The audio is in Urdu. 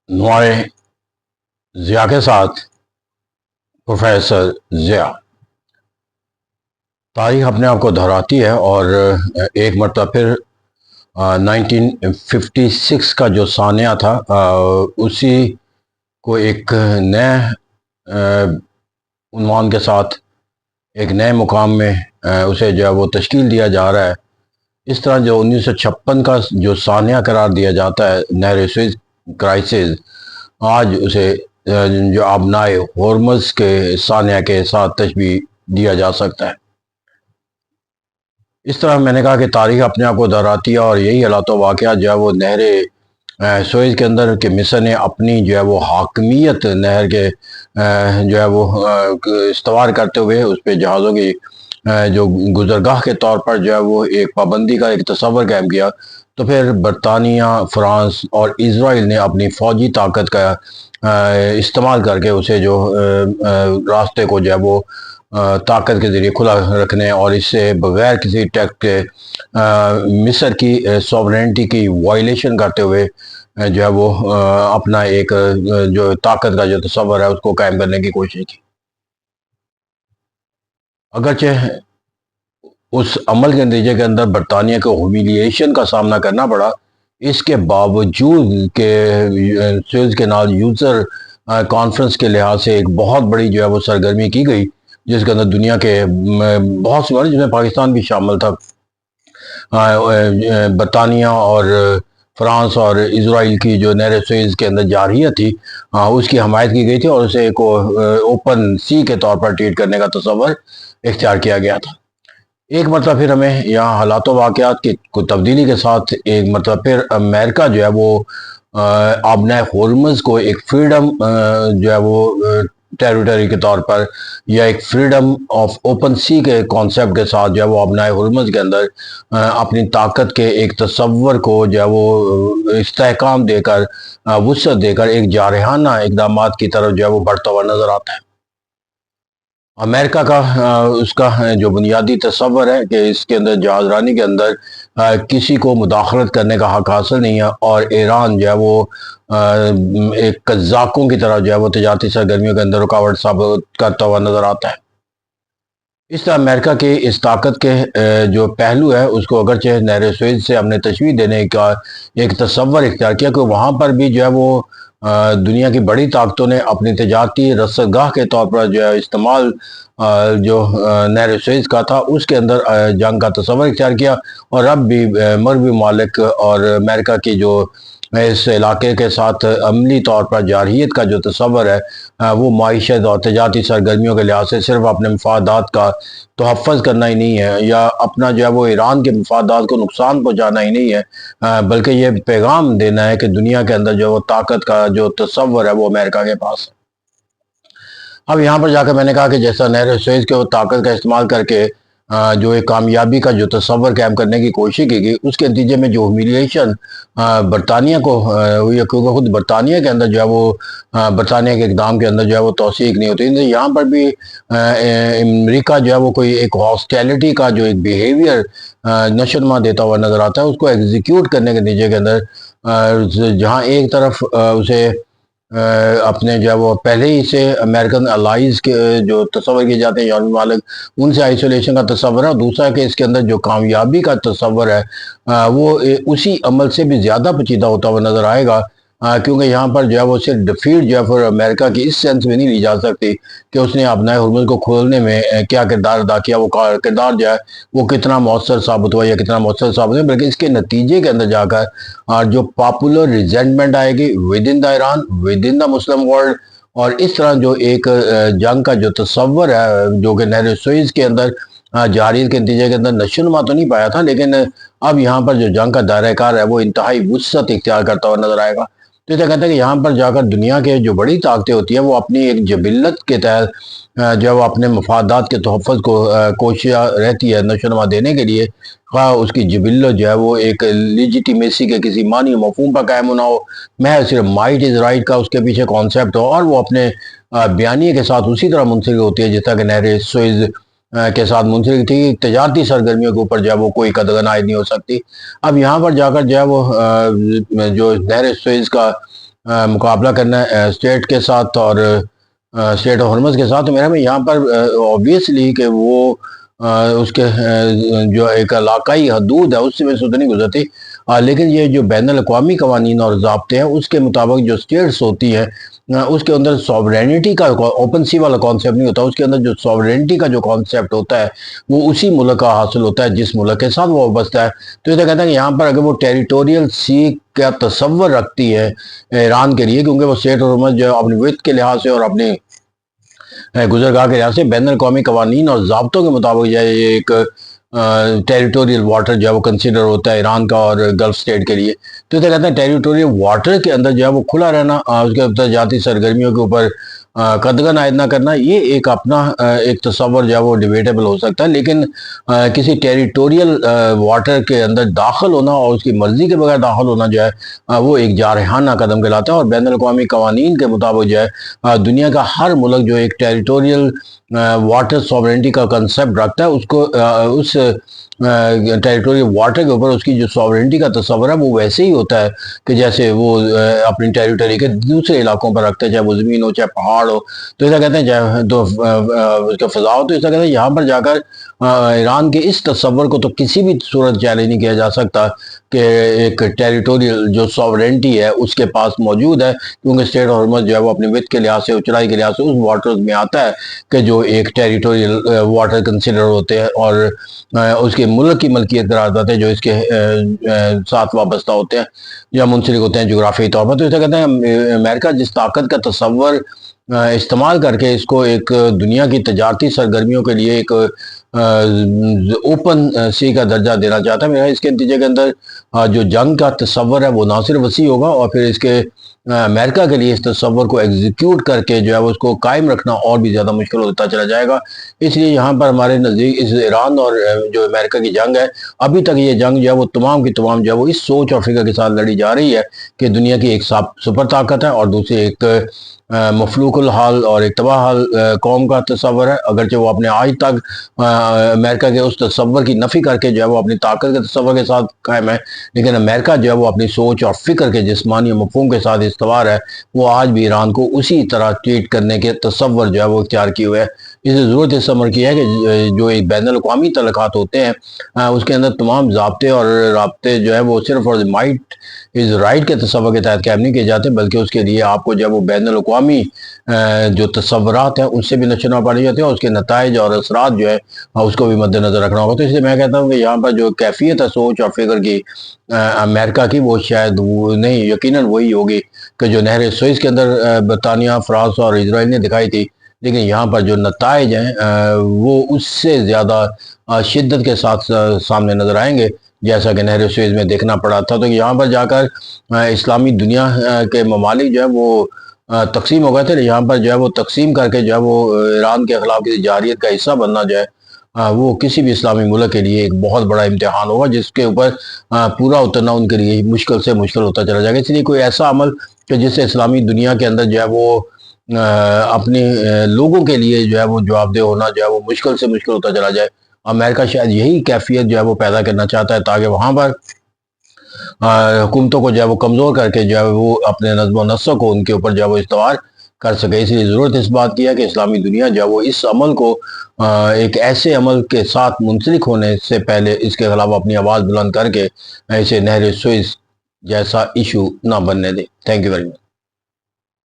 نوائے ضیاء کے ساتھ پروفیسر ضیاء۔ تاریخ اپنے آپ کو دہراتی ہے اور ایک مرتبہ پھر 1956 کا جو سانحہ تھا اسی کو ایک نئے عنوان کے ساتھ ایک نئے مقام میں اسے جو ہے وہ تشکیل دیا جا رہا ہے۔ اس طرح جو 1956 کا جو سانحہ قرار دیا جاتا ہے نہر سوئز کرائسس، آج اسے جو آبنائے ہورمز کے سانحہ کے ساتھ تشبیہ دیا جا سکتا ہے۔ اس طرح میں نے کہا کہ تاریخ اپنے آپ کو دہراتی ہے اور یہی حالات و واقعات جو ہے وہ نہر سوئز کے اندر کہ مصر نے اپنی جو ہے وہ حاکمیت نہر کے جو ہے وہ استوار کرتے ہوئے اس پہ جہازوں کی جو گزرگاہ کے طور پر جو ہے وہ ایک پابندی کا ایک تصور قائم کیا، تو پھر برطانیہ، فرانس اور اسرائیل نے اپنی فوجی طاقت کا استعمال کر کے اسے جو راستے کو جو ہے وہ طاقت کے ذریعے کھلا رکھنے اور اس سے بغیر کسی ٹیکس کے مصر کی سوورنٹی کی وائلیشن کرتے ہوئے جو ہے وہ اپنا ایک جو طاقت کا جو تصور ہے اس کو قائم کرنے کی کوشش کی۔ اگرچہ اس عمل کے نتیجے کے اندر برطانیہ کو ہیومیلیشن کا سامنا کرنا پڑا، اس کے باوجود کہ سوئز کینال یوزر کانفرنس کے لحاظ سے ایک بہت بڑی جو ہے وہ سرگرمی کی گئی، جس کے اندر دنیا کے بہت سے ملک جس میں پاکستان بھی شامل تھا، برطانیہ اور فرانس اور اسرائیل کی جو نہر سوئز کے اندر جارحیت تھی اس کی حمایت کی گئی تھی اور اسے ایک اوپن سی کے طور پر ٹریٹ کرنے کا تصور اختیار کیا گیا تھا۔ ایک مرتبہ پھر ہمیں یہاں حالات و واقعات کی تبدیلی کے ساتھ ایک مرتبہ پھر امریکہ جو ہے وہ آبنائے ہورمز کو ایک فریڈم جو ہے وہ ٹیریٹری کے طور پر یا ایک فریڈم آف اوپن سی کے کانسیپٹ کے ساتھ جو ہے وہ آبنائے ہورمز کے اندر اپنی طاقت کے ایک تصور کو جو ہے وہ استحکام دے کر وسعت دے کر ایک جارحانہ اقدامات کی طرف جو ہے وہ بڑھتا ہوا نظر آتا ہے۔ امریکہ کا اس کا جو بنیادی تصور ہے کہ اس کے اندر جہاز رانی کے اندر کسی کو مداخلت کرنے کا حق حاصل نہیں ہے، اور ایران جو ہے وہ ایک قزاقوں کی طرح جو ہے وہ تجارتی سرگرمیوں کے اندر رکاوٹ ثابت کرتا ہوا نظر آتا ہے۔ اس طرح امریکہ کی اس طاقت کے جو پہلو ہے اس کو اگرچہ نہر سوئز سے ہم نے تشبیہ دینے کا ایک تصور اختیار کیا کہ وہاں پر بھی جو ہے وہ دنیا کی بڑی طاقتوں نے اپنی تجارتی رسدگاہ کے طور پر جو ہے استعمال جو نہر سوئز کا تھا اس کے اندر جنگ کا تصور اختیار کیا، اور اب بھی مغربی ممالک اور امریکہ کی جو اس علاقے کے ساتھ عملی طور پر جارحیت کا جو تصور ہے وہ معیشت اور تجارتی سرگرمیوں کے لحاظ سے صرف اپنے مفادات کا تحفظ کرنا ہی نہیں ہے یا اپنا جو ہے وہ ایران کے مفادات کو نقصان پہنچانا ہی نہیں ہے، بلکہ یہ پیغام دینا ہے کہ دنیا کے اندر جو طاقت کا جو تصور ہے وہ امریکہ کے پاس ہے۔ اب یہاں پر جا کر میں نے کہا کہ جیسا نہر سوئز کے طاقت کا استعمال کر کے جو ایک کامیابی کا جو تصور قائم کرنے کی کوشش کی گئی، اس کے نتیجے میں جو ہیومیلیشن برطانیہ کو ہوئی، کیونکہ خود برطانیہ کے اندر جو ہے وہ برطانیہ کے اقدام کے اندر جو ہے وہ توثیق نہیں ہوتی، یہاں پر بھی امریکہ جو ہے وہ کوئی ایک ہاسٹیلٹی کا جو ایک بیہیویئر نشوونما دیتا ہوا نظر آتا ہے، اس کو ایگزیکیوٹ کرنے کے نتیجے کے اندر جہاں ایک طرف اسے اپنے جو ہے وہ پہلے ہی سے امریکن الائز کے جو تصور کیے جاتے ہیں یورپی ممالک، ان سے آئسولیشن کا تصور ہے، اور دوسرا کہ اس کے اندر جو کامیابی کا تصور ہے وہ اسی عمل سے بھی زیادہ پیچیدہ ہوتا ہوا نظر آئے گا، کیونکہ یہاں پر جو ہے وہ صرف ڈیفیٹ جو ہے پھر امریکہ کی اس سینس میں نہیں لی جا سکتی کہ اس نے آبنائے ہرمز کو کھولنے میں کیا کردار ادا کیا، وہ کردار جو ہے وہ کتنا مؤثر ثابت ہوا یا کتنا مؤثر ثابت ہوا، بلکہ اس کے نتیجے کے اندر جا کر جو پاپولر ریزنٹمنٹ آئے گی with in the Iran, with in the Muslim world, اور اس طرح جو ایک جنگ کا جو تصور ہے جو کہ نہر سوئز کے اندر جارحیت کے نتیجے کے اندر نشوونما تو نہیں پایا تھا، لیکن اب یہاں پر جو جنگ کا دائرہ کار ہے وہ انتہائی وسعت اختیار کرتا ہوا نظر آئے گا۔ تو یہ کہتے ہیں کہ یہاں پر جا کر دنیا کے جو بڑی طاقتیں ہوتی ہیں وہ اپنی ایک جبلت کے تحت جو ہے وہ اپنے مفادات کے تحفظ کو کوشاں رہتی ہے نشوونما دینے کے لیے، خواہ اس کی جبلت جو ہے وہ ایک لیجیٹیمیسی کے کسی معنی مفہوم پر قائم ہونا ہو، محض صرف مائٹ از رائٹ کا اس کے پیچھے کانسیپٹ ہو، اور وہ اپنے بیانیے کے ساتھ اسی طرح منسلک ہوتی ہے جس طرح کہ نہر سوئز کے ساتھ منسلک تھی، تجارتی سرگرمیوں کے اوپر جو ہے وہ کوئی قدغن عائد نہیں ہو سکتی۔ اب یہاں پر جا کر جو ہے وہ جو نہر سوئز کا مقابلہ کرنا ہے اسٹیٹ کے ساتھ اور اسٹیٹ آف ہرمز کے ساتھ، تو میرا میں یہاں پر اوبیسلی کہ وہ اس کے جو ایک علاقائی حدود ہے اس سے میں سے تو نہیں گزرتی، لیکن یہ جو بین الاقوامی قوانین اور ضابطے ہیں اس کے مطابق جو اسٹیٹس ہوتی ہے اس کے اندر سوورینٹی کا اوپن سی والا کانسیپٹ نہیں ہوتا، اس کے اندر جو سوورینٹی کا جو کانسیپٹ ہوتا ہے وہ اسی ملک کا حاصل ہوتا ہے جس ملک کے ساتھ وہ وابستہ ہے۔ تو یہ کہتا ہے کہ یہاں پر اگر وہ ٹیریٹوریل سی کا تصور رکھتی ہے ایران کے لیے، کیونکہ وہ اسٹیٹ آف ہرمز جو اپنی وڈتھ کے لحاظ سے اور اپنی گزرگاہ کے لحاظ سے بین الاقوامی قوانین اور ضابطوں کے مطابق جو ہے یہ ایک ٹیریٹوریل واٹر جو ہے وہ کنسیڈر ہوتا ہے ایران کا اور گلف اسٹیٹ کے لیے۔ تو اسے کہتے ہیں ٹیریٹوریل واٹر کے اندر جو ہے وہ کھلا رہنا، اس کے تجارتی سرگرمیوں کے اوپر قدغن عائد نہ کرنا، یہ ایک اپنا ایک تصور جو ہے وہ ڈیبیٹیبل ہو سکتا ہے، لیکن کسی ٹیریٹوریل واٹر کے اندر داخل ہونا اور اس کی مرضی کے بغیر داخل ہونا جو ہے وہ ایک جارحانہ قدم کہلاتا ہے، اور بین الاقوامی قوانین کے مطابق جو ہے دنیا کا ہر ملک جو ایک ٹیریٹوریل واٹر سوورنٹی کا کنسیپٹ رکھتا ہے، اس کو اس ٹیریٹوریل واٹر کے اوپر اس کی جو سوورنٹی کا تصور ہے وہ ویسے ہی ہوتا ہے کہ جیسے وہ اپنی ٹیریٹری کے دوسرے علاقوں پر رکھتے ہیں، چاہے وہ زمین ہو چاہے پہاڑ ہو۔ تو ایسا کہتے ہیں چاہے تو اس کا فضا ہو، تو ایسا کہتے ہیں یہاں پر جا کر ایران کے اس تصور کو تو کسی بھی صورت چیلنج نہیں کیا جا سکتا کہ ایک ٹیریٹوریل جو سوورنٹی ہے اس کے پاس موجود ہے، کیونکہ اسٹیٹ آف ہرمز جو ہے وہ اپنی وڈتھ کے لحاظ سے اونچائی کے لحاظ سے اس واٹرز میں آتا ہے کہ جو ایک ٹیریٹوریل واٹر کنسیڈر ہوتے ہیں اور اس کے ملک کی ملکیت قرار جاتے ہیں جو اس کے ساتھ وابستہ ہوتے ہیں یا منسلک ہوتے ہیں جغرافیائی طور پر۔ تو اسے کہتے ہیں امریکہ جس طاقت کا تصور استعمال کر کے اس کو ایک دنیا کی تجارتی سرگرمیوں کے لیے ایک اوپن سی کا درجہ دینا چاہتا ہے، میرا اس کے نتیجے کے اندر جو جنگ کا تصور ہے وہ نہ صرف وسیع ہوگا، اور پھر اس کے امریکہ کے لیے اس تصور کو ایگزیکیوٹ کر کے جو ہے وہ اس کو قائم رکھنا اور بھی زیادہ مشکل ہوتا چلا جائے گا۔ اس لیے یہاں پر ہمارے نزدیک اس ایران اور جو امریکہ کی جنگ ہے، ابھی تک یہ جنگ جو ہے وہ تمام کی تمام جو ہے وہ اس سوچ اور فکر کے ساتھ لڑی جا رہی ہے کہ دنیا کی ایک سپر طاقت ہے اور دوسری ایک مفلوق الحال اور ایک تباہ حال قوم کا تصور ہے، اگرچہ وہ اپنے آج تک امریکہ کے اس تصور کی نفی کر کے جو ہے وہ اپنی طاقت کے تصور کے ساتھ قائم ہے، لیکن امریکہ جو ہے وہ اپنی سوچ اور فکر کے جسمانی مفہوم کے ساتھ استوار ہے، وہ آج بھی ایران کو اسی طرح ٹریٹ کرنے کے تصور جو ہے وہ اختیار کیے ہوئے ہے۔ اس سے ضرورت اس عمر کی ہے کہ جو ایک بین الاقوامی تعلقات ہوتے ہیں اس کے اندر تمام ضابطے اور رابطے جو ہے وہ صرف اور مائٹ از رائٹ کے تصور کے تحت قائم نہیں کیے جاتے، بلکہ اس کے لیے آپ کو جو ہے وہ بین الاقوامی جو تصورات ہیں اس سے بھی نشنا پڑی جاتے ہیں، اور اس کے نتائج اور اثرات جو ہے اس کو بھی مد نظر رکھنا ہوگا۔ تو اس لیے میں کہتا ہوں کہ یہاں پر جو کیفیت ہے سوچ اور فکر کی امریکہ کی، وہ شاید وہ نہیں، یقیناً وہی ہوگی کہ جو نہر سوئز کے اندر برطانیہ، فرانس اور اسرائیل نے دکھائی تھی، لیکن یہاں پر جو نتائج ہیں وہ اس سے زیادہ شدت کے ساتھ سامنے نظر آئیں گے، جیسا کہ نہر سوئز میں دیکھنا پڑا تھا۔ تو یہاں پر جا کر اسلامی دنیا کے ممالک جو ہے وہ تقسیم ہو گئے تھے، یہاں پر جو ہے وہ تقسیم کر کے جو ہے وہ ایران کے خلاف کسی جارحیت کا حصہ بننا جو ہے وہ کسی بھی اسلامی ملک کے لیے ایک بہت بڑا امتحان ہوگا، جس کے اوپر پورا اترنا ان کے لیے مشکل سے مشکل ہوتا چلا جائے گا۔ اس لیے کوئی ایسا عمل کہ جس سے اسلامی دنیا کے اندر جو ہے وہ اپنے لوگوں کے لیے جو ہے وہ جواب دہ ہونا جو ہے وہ مشکل سے مشکل ہوتا چلا جائے، امریکہ شاید یہی کیفیت جو ہے وہ پیدا کرنا چاہتا ہے تاکہ وہاں پر حکومتوں کو جو ہے وہ کمزور کر کے جو ہے وہ اپنے نظم و نسق کو ان کے اوپر جو ہے وہ استوار کر سکے۔ اس لیے ضرورت اس بات کی ہے کہ اسلامی دنیا جو ہے وہ اس عمل کو ایک ایسے عمل کے ساتھ منسلک ہونے سے پہلے اس کے خلاف اپنی آواز بلند کر کے ایسے نہر سوئز جیسا ایشو نہ بننے دے۔ Thank you very much.